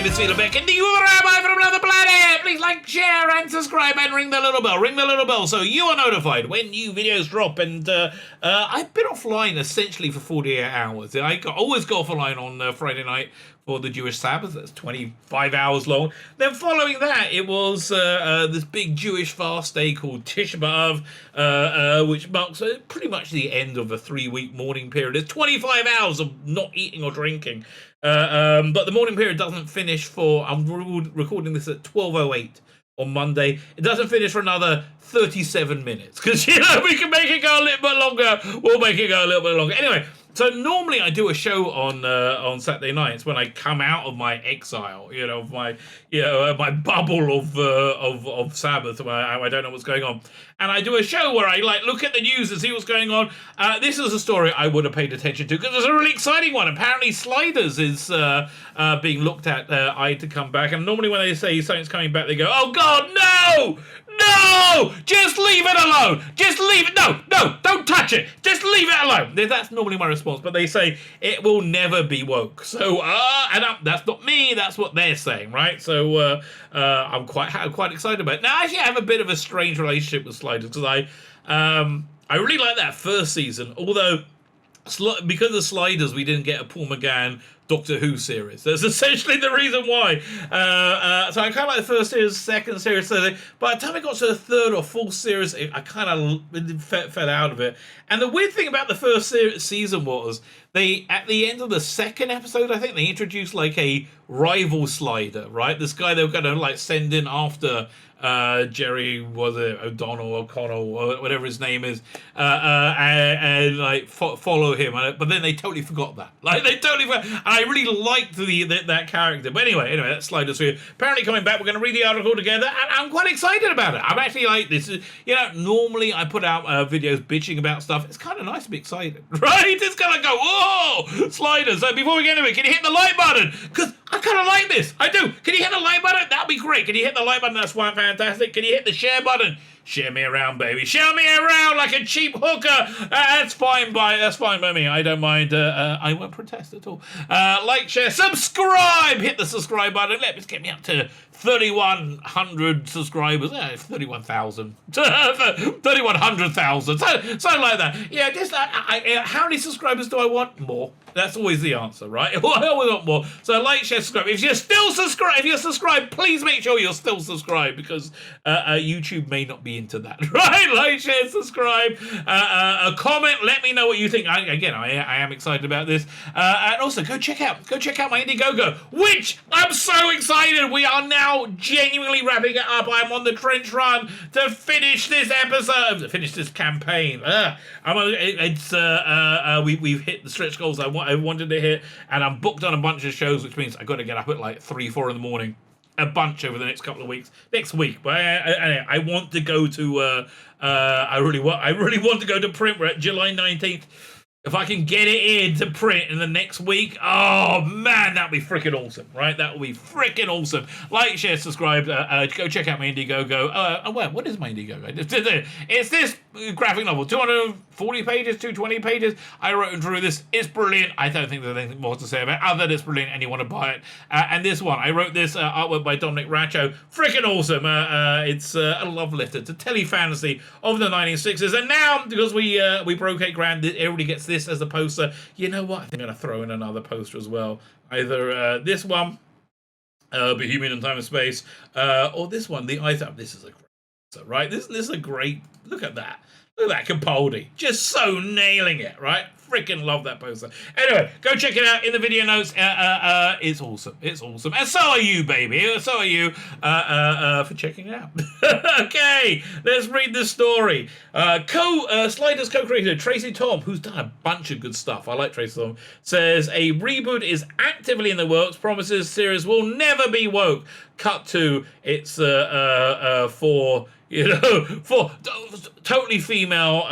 name is Tzvi Lebetkin, the Rabbi from another planet. Please like, share, and subscribe, and ring the little bell. Ring the little bell so you are notified when new videos drop. And I've been offline essentially for 48 hours. I always go offline on Friday night for the Jewish Sabbath. That's 25 hours long. Then following that, it was this big Jewish fast day called Tisha B'Av, which marks pretty much the end of a 3-week mourning period. It's 25 hours of not eating or drinking. But the mourning period doesn't finish for, I'm recording this at 12:08 on Monday. It doesn't finish for another 37 minutes because, you know, we can make it go a little bit longer. We'll make it go a little bit longer. Anyway, so normally I do a show on Saturday nights when I come out of my exile, of my my bubble of Sabbath where I don't know what's going on, and I do a show where I look at the news and see what's going on. This is a story I would have paid attention to because it's a really exciting one. Apparently, Sliders is being looked at to come back, and normally when they say something's coming back, they go, "Oh God, no! No! Just leave it alone! Just leave it! No! Don't touch it! Just leave it alone!" That's normally my response, but they say it will never be woke. So, that's not me, that's what they're saying, right? So, I'm quite excited about it. Now, actually, I have a bit of a strange relationship with Sliders, because I really like that first season, although, because of Sliders, we didn't get a Paul McGann Doctor Who series. That's essentially the reason why. So I kind of like the first series, second series, third. By the time I got to the third or fourth series, I kind of fell out of it. And the weird thing about the first season was at the end of the second episode, I think they introduced a rival Slider, right? This guy they were going to send in after Jerry, was it O'Connell, or whatever his name is, and follow him. But then they totally forgot that. They totally forgot. And I really liked that character. But anyway, that's Sliders for you. Apparently coming back, we're going to read the article together, and I'm quite excited about it. I'm actually this. Normally I put out videos bitching about stuff. It's kind of nice to be excited, right? It's kind of go, whoa, Sliders. So before we get into it, can you hit the like button? Because I kind of like this. I do. Can you hit the like button? That'd be great. Can you hit the like button? That's fantastic. Can you hit the share button? Share me around, baby. Share me around like a cheap hooker. That's fine by me. I don't mind. I won't protest at all. Like, share, subscribe. Hit the subscribe button. Let's get me up to 3,100 subscribers. 31,000. 3,100,000. Something like that. Yeah, just how many subscribers do I want? More. That's always the answer, right? I always want more. So like, share, subscribe. If you're subscribed, please make sure you're still subscribed, because YouTube may not be into that, right? Like, share, subscribe. A comment. Let me know what you think. I am excited about this. And also, go check out my Indiegogo, which I'm so excited. We are now genuinely wrapping it up. I'm on the trench run to finish this episode, to finish this campaign. We've hit the stretch goals I wanted to hit, and I'm booked on a bunch of shows, which means I've got to get up at 3-4 in the morning, a bunch over the next couple of weeks, next week. But I want to go to I really want to go to print. We're at July 19th. If I can get it in to print in the next week, oh man, that'd be freaking awesome, right? That would be freaking awesome. Like, share, subscribe. Go check out my Indiegogo. What is my Indiegogo? It's this graphic novel, 240 pages, 220 pages. I wrote and drew this. It's brilliant. I don't think there's anything more to say about it, other than it's brilliant and you want to buy it. And this one, I wrote this artwork by Dominic Racho. Freaking awesome. It's a love letter to tele-fantasy of the 1960s. And now, because we broke $8,000, everybody gets this as a poster. You know what? I think I'm going to throw in another poster as well. Either this one, Bohemian in Time and Space, or this one, the Ice-Up. This is a great poster, right? This is a great... Look at that. Look at that Capaldi. Just so nailing it, right? Freaking love that poster. Anyway, go check it out in the video notes. It's awesome. It's awesome. And so are you, baby. So are you for checking it out. Okay, let's read the story. Sliders co-creator Tracy Tom, who's done a bunch of good stuff. I like Tracy Tom. Says a reboot is actively in the works. Promises series will never be woke. Cut to it's for totally female,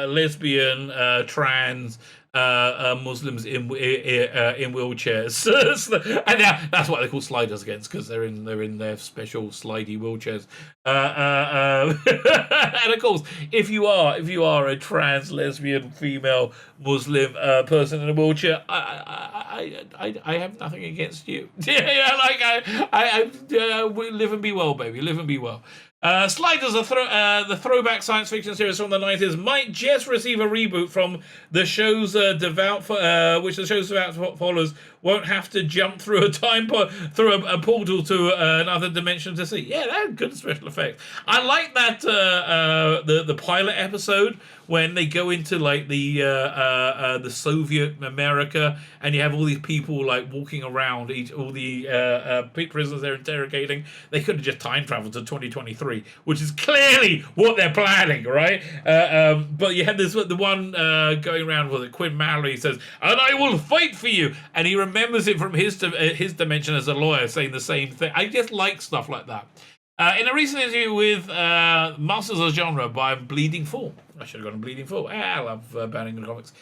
lesbian, trans Muslims in wheelchairs, and now that's what they call sliders against, because they're in their special slidey wheelchairs. And of course, if you are a trans, lesbian, female, Muslim person in a wheelchair, I have nothing against you. We live and be well, baby. Live and be well. Sliders, the throwback science fiction series from the 90s, might just receive a reboot from the show's which the show's devout followers won't have to jump through through a portal to another dimension to see. Yeah, that had good special effects. I like that the pilot episode when they go into like the Soviet America and you have all these people like walking around, all the prisoners they're interrogating. They could have just time traveled to 2023, which is clearly what they're planning, right? But you had the one going around with it. Quinn Mallory says, "And I will fight for you," and he remembers it from his dimension as a lawyer, saying the same thing. I just like stuff like that. In a recent interview with Masters of Genre by Bleeding Full, I should have gone to Bleeding Full. I love banning the comics.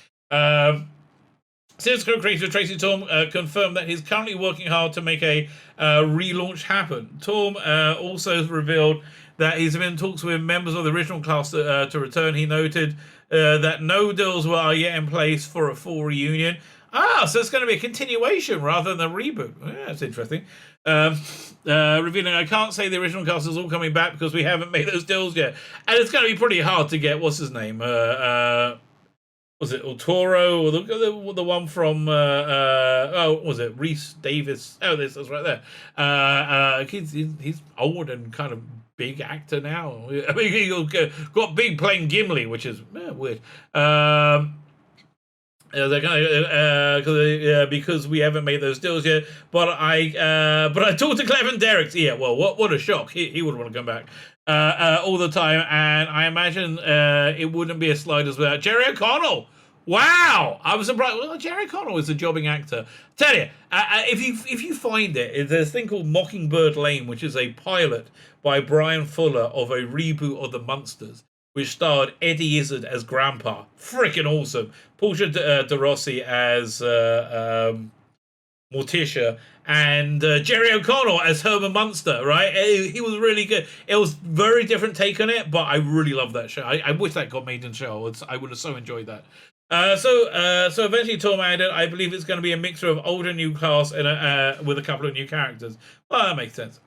Series co-creator Tracy Torm confirmed that he's currently working hard to make a relaunch happen. Torm also revealed that he's been in talks with members of the original cast to return. He noted that no deals were yet in place for a full reunion. So it's going to be a continuation rather than a reboot. Yeah, that's interesting. Revealing, I can't say the original cast is all coming back because we haven't made those deals yet. And it's going to be pretty hard to get, what's his name? Was it El Toro or the one from, was it Reese Davis? Oh, that's right there. He's old and kind of big actor now. I mean, he got big playing Gimli, which is weird. Because we haven't made those deals yet. But I talked to Clevin Derricks. Yeah, well, what a shock. He would want to come back all the time, and I imagine it wouldn't be a Sliders without Jerry O'Connell. Wow, I was surprised. Well, Jerry O'Connell is a jobbing actor. Tell you, if you find it, there's a thing called Mockingbird Lane, which is a pilot by Brian Fuller of a reboot of The Munsters, which starred Eddie Izzard as Grandpa. Freaking awesome. Portia de Rossi as Morticia, and Jerry O'Connell as Herman Munster, right? He was really good. It was very different take on it, but I really love that show. I wish that got made in show. I would have so enjoyed that. So eventually Tom added, I believe it's going to be a mixture of old and new cast and with a couple of new characters. Well, that makes sense.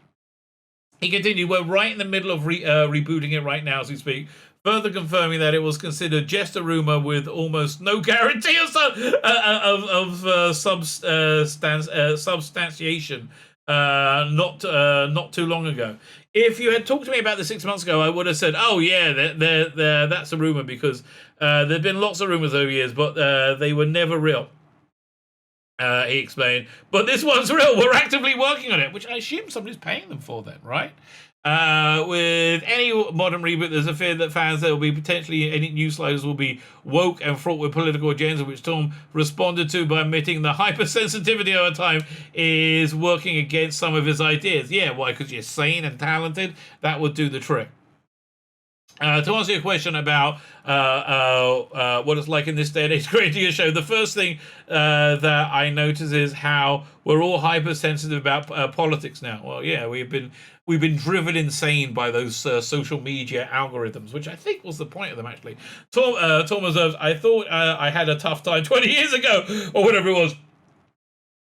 He continued, we're right in the middle of rebooting it right now as we speak, further confirming that it was considered just a rumor with almost no guarantee of substantiation not too long ago. If you had talked to me about this 6 months ago, I would have said, oh yeah, that's a rumor, because there have been lots of rumors over years, but they were never real. He explained, but this one's real. We're actively working on it, which I assume somebody's paying them for then, right? With any modern reboot, there's a fear that fans there will be potentially any new Sliders will be woke and fraught with political agenda, which Tom responded to by admitting the hypersensitivity over time is working against some of his ideas. Yeah, why? Because you're sane and talented. That would do the trick. To answer your question about what it's like in this day and age creating a show, the first thing that I notice is how we're all hypersensitive about politics now. Well, yeah, we've been driven insane by those social media algorithms, which I think was the point of them, actually. Tom observes, I thought I had a tough time 20 years ago, or whatever it was,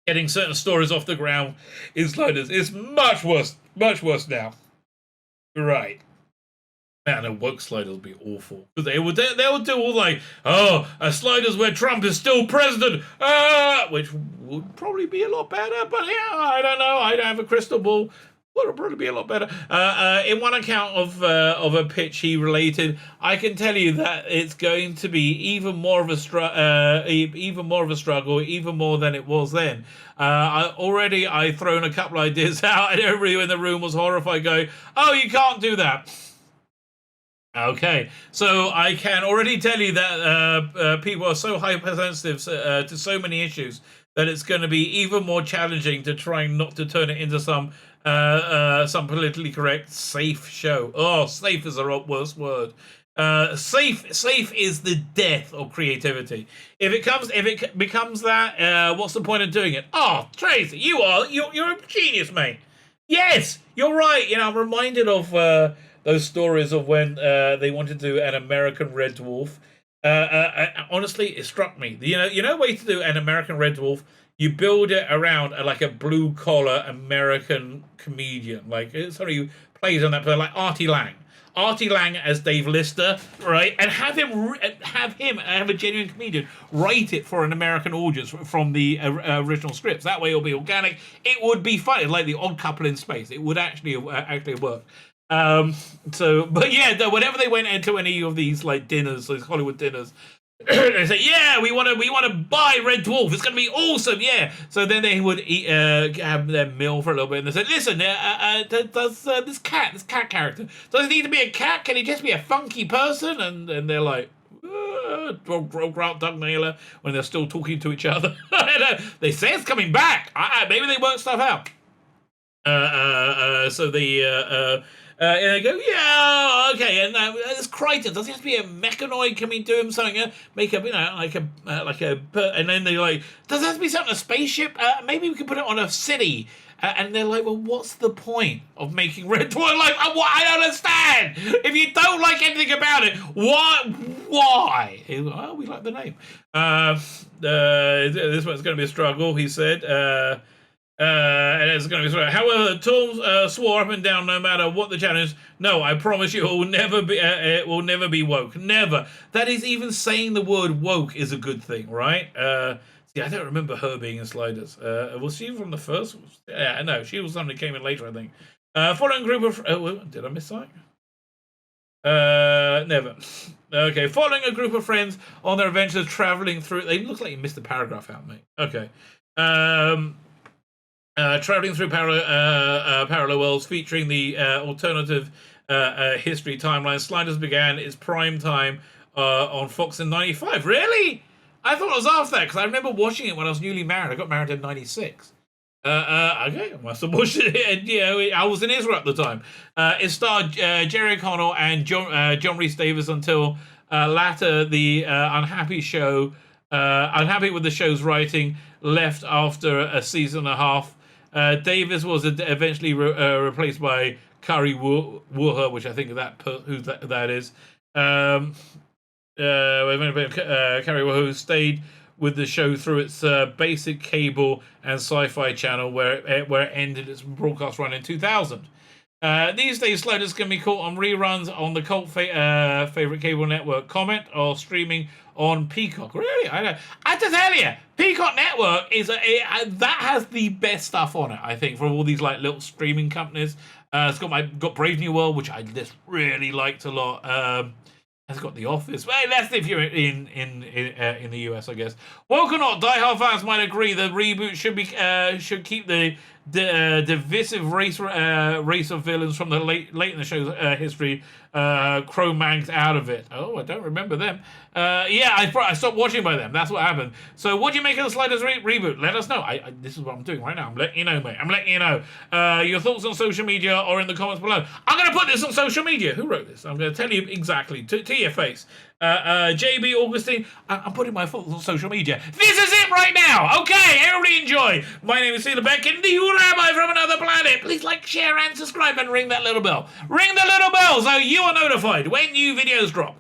getting certain stories off the ground in Sliders. It's much worse now. Right. Man, a woke Sliders would be awful. They would do all like, a Sliders where Trump is still president, which would probably be a lot better, but yeah, I don't know. I don't have a crystal ball. Would probably be a lot better. In one account of a pitch he related, I can tell you that it's going to be even more of a struggle, even more than it was then. I've thrown a couple ideas out, and everybody in the room was horrified, going, "Oh, you can't do that." Okay, so I can already tell you that people are so hypersensitive to so many issues that it's going to be even more challenging to try not to turn it into some politically correct safe show. Oh, safe is the worst word. Safe is the death of creativity. If it becomes that, what's the point of doing it? Oh, Tracy, you're a genius, mate. Yes, you're right. You know, I'm reminded of those stories of when they wanted to do an American Red Dwarf. Honestly, it struck me. You know, a way to do an American Red Dwarf you build it around like a blue collar American comedian, like somebody who plays on that, like Artie Lang. Artie Lang as Dave Lister, right? And have a genuine comedian write it for an American audience from the original scripts. That way, it'll be organic. It would be funny, like the Odd Couple in space. It would actually work. But yeah, whenever they went into any of these like dinners, these Hollywood dinners, they say, yeah, we want to buy Red Dwarf. It's going to be awesome, yeah. So then they would eat, have their meal for a little bit, and they said, listen, does this cat character, does it need to be a cat? Can he just be a funky person? And they're like, Doug Naylor, when they're still talking to each other. They say it's coming back. Maybe they work stuff out. So and they go, yeah, okay. And there's Crichton. Does it have to be a mechanoid? Can we do him something? Make a, and then they're like, does it have to be something, a spaceship? Maybe we can put it on a city. And they're like, well, what's the point of making Red Dwarf? Like, I don't understand. If you don't like anything about it, why? Oh, we like the name. This one's going to be a struggle, he said. And it's going to be struggle. However, Tom swore up and down, no matter what the challenge. No, I promise you, it will never be woke. Never. That is, even saying the word woke is a good thing, right? See, I don't remember her being in Sliders. Was she from the first? Yeah, no, she was somebody that came in later, I think. Following a group of... did I miss something? Never. Okay, following a group of friends on their adventures traveling through... It looks like you missed a paragraph out, mate. Okay. Traveling through parallel worlds featuring the alternative history timeline. Sliders began its prime time on Fox in 95. Really? I thought it was after that, because I remember watching it when I was newly married. I got married in 96. Okay, I must have watched it. And, I was in Israel at the time. It starred Jerry O'Connell and John Rhys Davies until latter the unhappy with the show's writing, left after a season and a half. Davis was eventually replaced by Kari Wuha, which I think who that is. Kari Wuha stayed with the show through its basic cable and sci-fi channel, where it ended its broadcast run in 2000. These days, Sliders can be caught on reruns on the cult favorite cable network Comet, or streaming on Peacock. Really? I have to tell you, Peacock Network that has the best stuff on it, I think, for all these like little streaming companies. It's got Brave New World, which I just really liked a lot. It's got The Office. Well, that's if you're in the US, I guess. Woke or not, diehard fans might agree the reboot should keep the divisive race of villains from the late in the show's history, Cro-Mags, out of it. Oh, I don't remember them. I stopped watching by them. That's what happened. So, what do you make of the Sliders reboot? Let us know. This is what I'm doing right now. I'm letting you know, mate. I'm letting you know. Your thoughts on social media or in the comments below. I'm going to put this on social media. Who wrote this? I'm going to tell you exactly to your face. JB Augustine, I'm putting my thoughts on social media. This is it right now. Okay, everybody enjoy. My name is Tzvi Lebetkin, the Rabbi from another planet. Please like, share, and subscribe, and ring that little bell. Ring the little bell so you are notified when new videos drop.